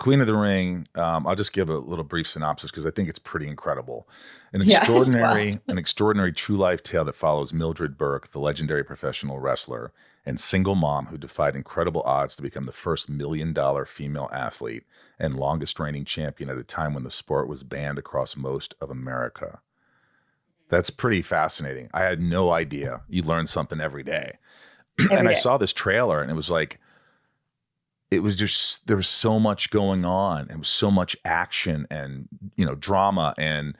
Queen of the Ring. I'll just give a little brief synopsis because I think it's pretty incredible. Yeah, it was. An extraordinary true life tale that follows Mildred Burke, the legendary professional wrestler and single mom who defied incredible odds to become the first $1 million female athlete and longest reigning champion at a time when the sport was banned across most of America. That's pretty fascinating. I had no idea. You learn something every day. And Every I day. saw this trailer and it was like, it was just, there was so much going on. It was so much action and, drama. And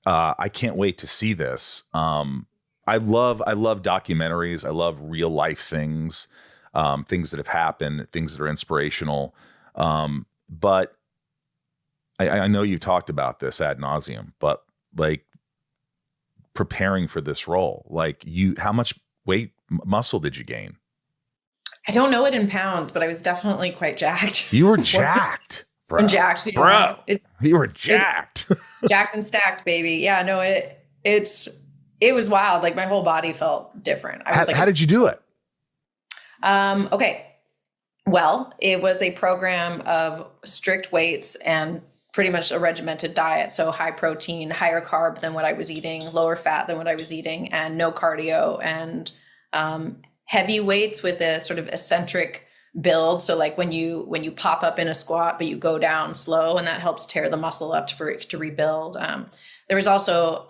I can't wait to see this. I love documentaries. I love real life things, things that have happened, things that are inspirational. But I know you talked about this ad nauseum, but like preparing for this role, like how much muscle did you gain? I don't know it in pounds, but I was definitely quite jacked. You were jacked, bro. I'm jacked, bro. You were jacked. Jacked and stacked, baby. Yeah, no, it was wild. Like my whole body felt different. I was How did you do it? Okay. Well, it was a program of strict weights and pretty much a regimented diet. So high protein, higher carb than what I was eating, lower fat than what I was eating, and no cardio, and heavy weights with a sort of eccentric build. So like when you pop up in a squat, but you go down slow, and that helps tear the muscle up for it to rebuild. There was also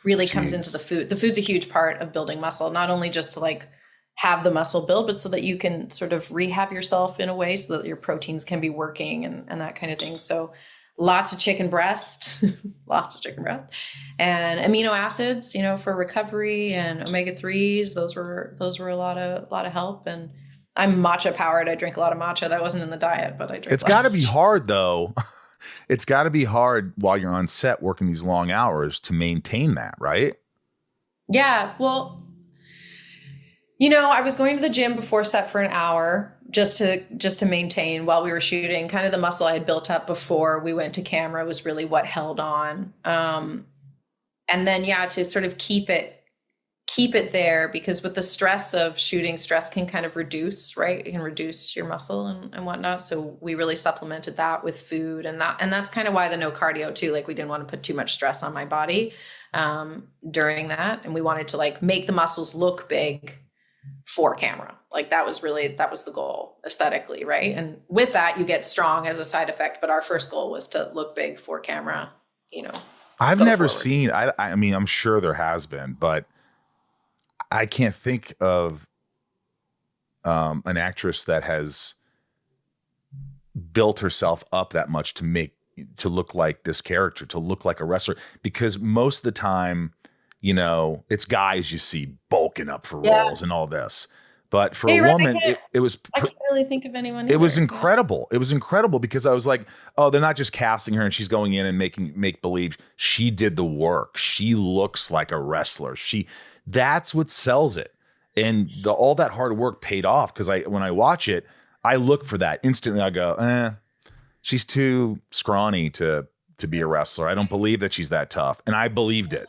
really comes into the food. The food's a huge part of building muscle, not only just to like have the muscle build, but so that you can sort of rehab yourself in a way so that your proteins can be working and that kind of thing. So lots of chicken breast, and amino acids, for recovery, and omega-3s. Those were a lot of help. And I'm matcha powered. I drink a lot of matcha. That wasn't in the diet, but I drink. It's got to be hard though. It's got to be hard while you're on set working these long hours to maintain that, right? Yeah. Well, I was going to the gym before set for an hour just to maintain while we were shooting. Kind of the muscle I had built up before we went to camera was really what held on. And then, to sort of keep it there, because with the stress of shooting, stress can kind of reduce, right? It can reduce your muscle and whatnot. So we really supplemented that with food, and that's kind of why the no cardio too. Like we didn't want to put too much stress on my body during that. And we wanted to like make the muscles look big for camera. Like that was the goal aesthetically. Right. And with that, you get strong as a side effect. But our first goal was to look big for camera, I've never seen, I mean, I'm sure there has been, but I can't think of an actress that has built herself up that much to look like this character, to look like a wrestler, because most of the time, it's guys you see bulking up for roles and all this. But for a woman, it was. I can't really think of anyone. It was incredible. It was incredible because I was like, oh, they're not just casting her and she's going in and make believe. She did the work. She looks like a wrestler. That's what sells it. And all that hard work paid off, because when I watch it, I look for that instantly. I go, she's too scrawny to be a wrestler. I don't believe that she's that tough. And I believed it.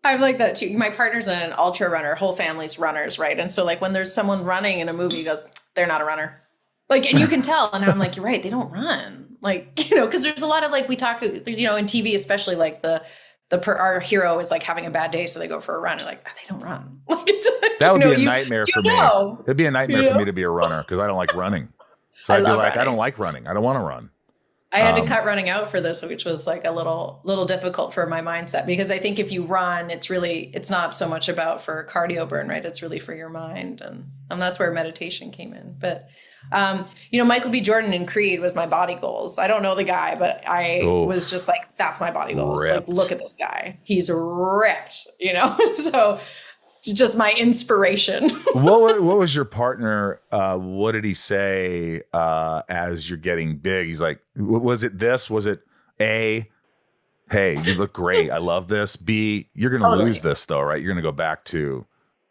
I like that too. My partner's an ultra runner, whole family's runners, right? And so like when there's someone running in a movie, he goes, they're not a runner. Like, and you can tell. And I'm like, you're right, they don't run. Like, because there's a lot of like, we talk, in TV, especially like our hero is like having a bad day, so they go for a run. And like, they don't run. That would be a nightmare for me. It'd be a nightmare for me to be a runner because I don't like running. So I'd be like, running. I don't like running. I don't want to run. I had to cut running out for this, which was like a little difficult for my mindset, because I think if you run, it's not so much about for cardio burn, right? It's really for your mind. And that's where meditation came in. But, Michael B. Jordan in Creed was my body goals. I don't know the guy, but I was just like, that's my body goals. Ripped. Like, look at this guy. He's ripped, so just my inspiration. What was your partner? What did he say as you're getting big? He's like, was it this? Was it A, hey, you look great. I love this. B, you're going to lose this though, right? You're going to go back to.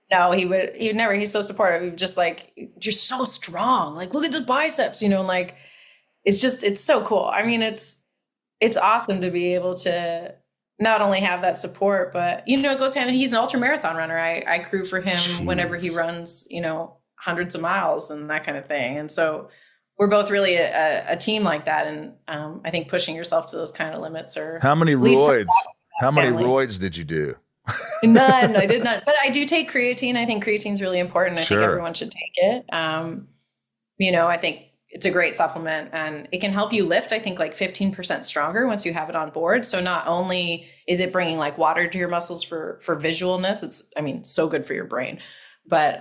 No, he would never. He's so supportive. He would just like, you're so strong. Like, look at the biceps, and like, it's so cool. I mean, it's awesome to be able to not only have that support, but, it goes hand in hand. He's an ultra marathon runner. I crew for him whenever he runs, hundreds of miles and that kind of thing. And so we're both really a team like that. And I think pushing yourself to those kind of limits are How many at least for roids? How many families. roids did you do? None. I did not. But I do take creatine. I think creatine is really important. I think Sure. everyone should take it. You know, I think it's a great supplement and it can help you lift, I think, like 15% stronger once you have it on board. So not only is it bringing like water to your muscles for visualness, it's, I mean, so good for your brain, but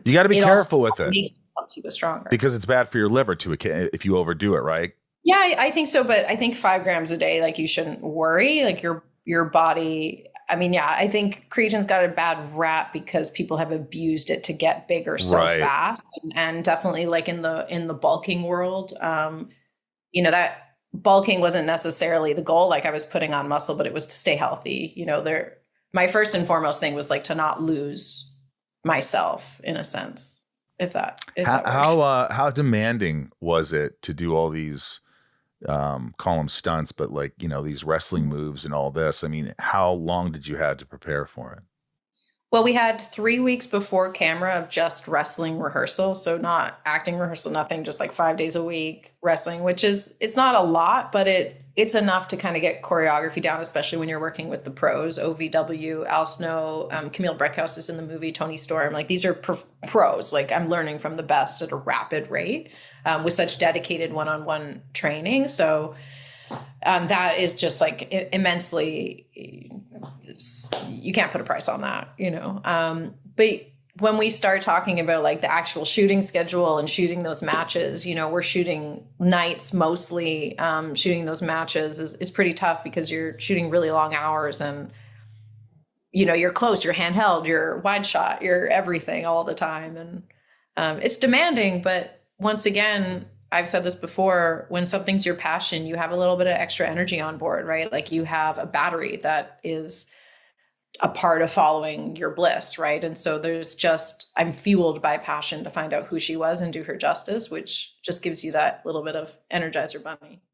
You got to be it also careful with it helps you go stronger. because it's bad for your liver too if you overdo it, right? Yeah, I think so. But I think 5 grams a day, like you shouldn't worry. Like your body. I mean, yeah, I think creatine's got a bad rap because people have abused it to get bigger so Right. fast, and definitely like in the bulking world, you know, that bulking wasn't necessarily the goal. Like I was putting on muscle, but it was to stay healthy. You know, my first and foremost thing was like to not lose myself in a sense. If that works. How demanding was it to do all these call them stunts, but like, you know, these wrestling moves and all this? I mean, how long did you have to prepare for it? Well, we had 3 weeks before camera of just wrestling rehearsal. So not acting rehearsal, nothing, just like 5 days a week wrestling, which is, it's not a lot, but it's enough to kind of get choreography down, especially when you're working with the pros, OVW, Al Snow, Camille Breckhouse is in the movie, Tony Storm. Like these are pros. Like I'm learning from the best at a rapid rate with such dedicated one-on-one training. So that is just like immensely, you can't put a price on that, you know. But when we start talking about like the actual shooting schedule and shooting those matches, you know, we're shooting nights mostly. Shooting those matches is pretty tough because you're shooting really long hours and, you know, you're close, you're handheld, you're wide shot, you're everything all the time. And it's demanding, but once again, I've said this before, when something's your passion, you have a little bit of extra energy on board, right? Like you have a battery that is a part of following your bliss, right? And so I'm fueled by passion to find out who she was and do her justice, which just gives you that little bit of Energizer Bunny.